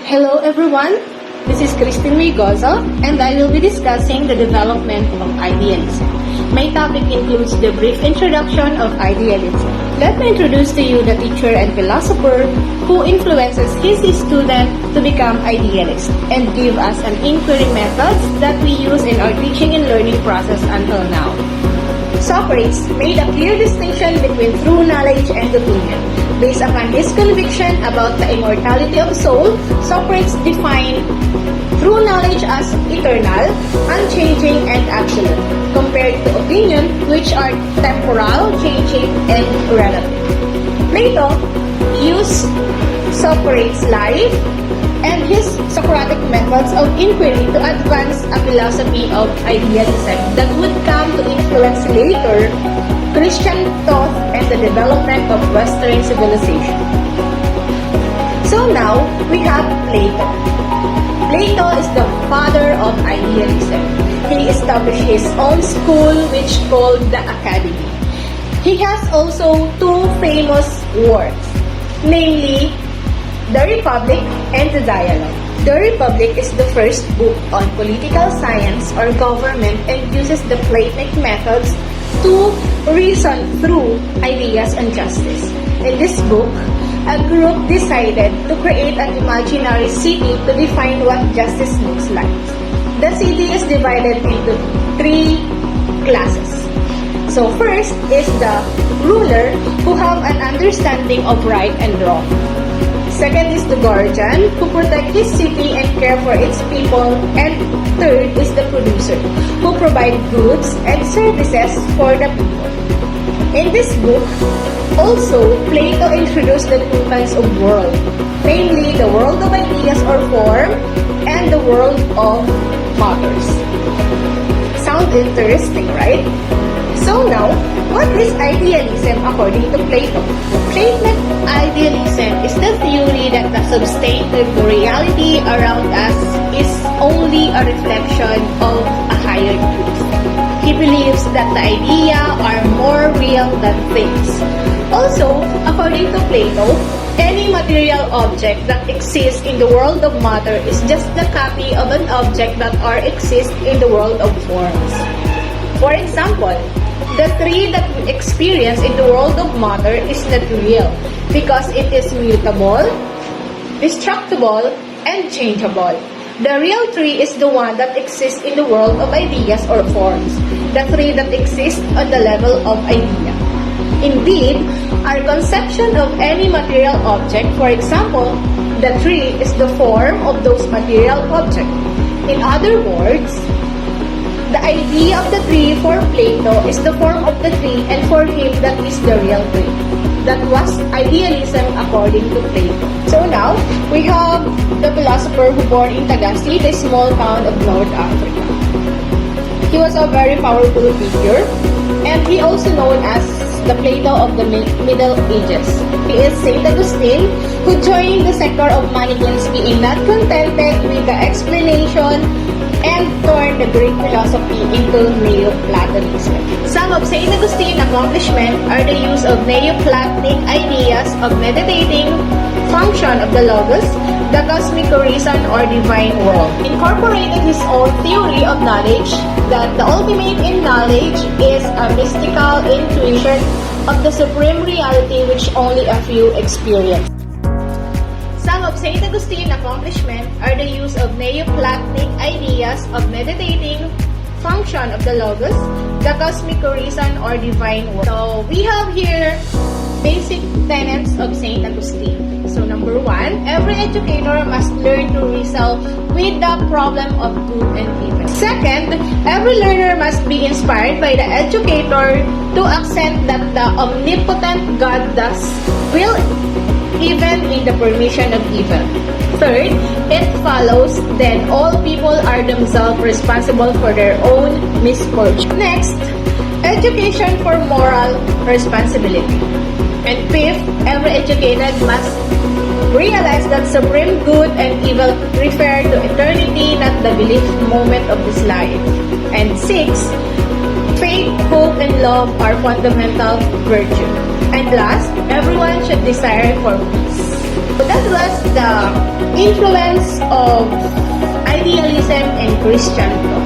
Hello everyone, this is Kristine Gozo and I will be discussing the development of idealism. My topic includes the brief introduction of idealism. Let me introduce to you the teacher and philosopher who influences his student to become idealist and give us an inquiry methods that we use in our teaching and learning process until now. Socrates made a clear distinction between true knowledge and opinion. Based upon his conviction about the immortality of soul, Socrates defined true knowledge as eternal, unchanging, and absolute, compared to opinion, which are temporal, changing, and relative. Plato used Socrates' life and his Socratic methods of inquiry to advance a philosophy of idealism that would come to influence later Christian thought and the development of Western civilization. So now, we have Plato. Plato is the father of idealism. He established his own school which called the Academy. He has also two famous works, namely The Republic and the Dialogue. The Republic is the first book on political science or government and uses the Platonic methods to reason through ideas and justice. In this book, a group decided to create an imaginary city to define what justice looks like. The city is divided into three classes. So first is the ruler who have an understanding of right and wrong. Second is the guardian who protect his city and care for its people. And third is the producer who provide goods and services for the people. In this book, also, Plato introduced the two kinds of world, namely the world of ideas or form and the world of matters. Sound interesting, right? So now, what is idealism according to Plato? Platonic idealism is the theory that the substantive reality around us is only a reflection of a higher truth. He believes that the idea are more real than things. Also, according to Plato, any material object that exists in the world of matter is just the copy of an object that exists in the world of forms. For example, the tree that we experience in the world of matter is not real because it is mutable, destructible, and changeable. The real tree is the one that exists in the world of ideas or forms, the tree that exists on the level of idea. Indeed, our conception of any material object, for example, the tree is the form of those material objects. In other words, the idea of the tree for Plato is the form of the tree, and for him that is the real tree. That was idealism according to Plato. So now, we have the philosopher who born in Tagasi, the small town of North Africa. He was a very powerful figure, and he also known as the Plato of the Middle Ages. He is Saint Augustine, who joined the sector of mannequins, being not contented with the explanation and turned the Greek philosophy into Neoplatonism. Some of St. Augustine's accomplishments are the use of Neoplatonic ideas of meditating, function of the Logos, the cosmic reason or divine world. Incorporated his own theory of knowledge that the ultimate in knowledge is a mystical intuition of the supreme reality which only a few experience. Some of St. Augustine's accomplishments are the use of Neoplatonic ideas of meditating, function of the Logos, the cosmic reason or divine world. So we have here basic tenets of St. Augustine. So number one, every educator must learn to wrestle with the problem of good and evil. Second, every learner must be inspired by the educator to accept that the omnipotent God does will even in the permission of evil. Third, it follows then all people are themselves responsible for their own misfortune. Next, education for moral responsibility. And fifth, every educated must realize that supreme good and evil refer to eternity, not the belief moment of this life. And sixth, faith, hope, and love are fundamental virtues. And last, everyone should desire for peace. So that was the influence of idealism and Christian thought.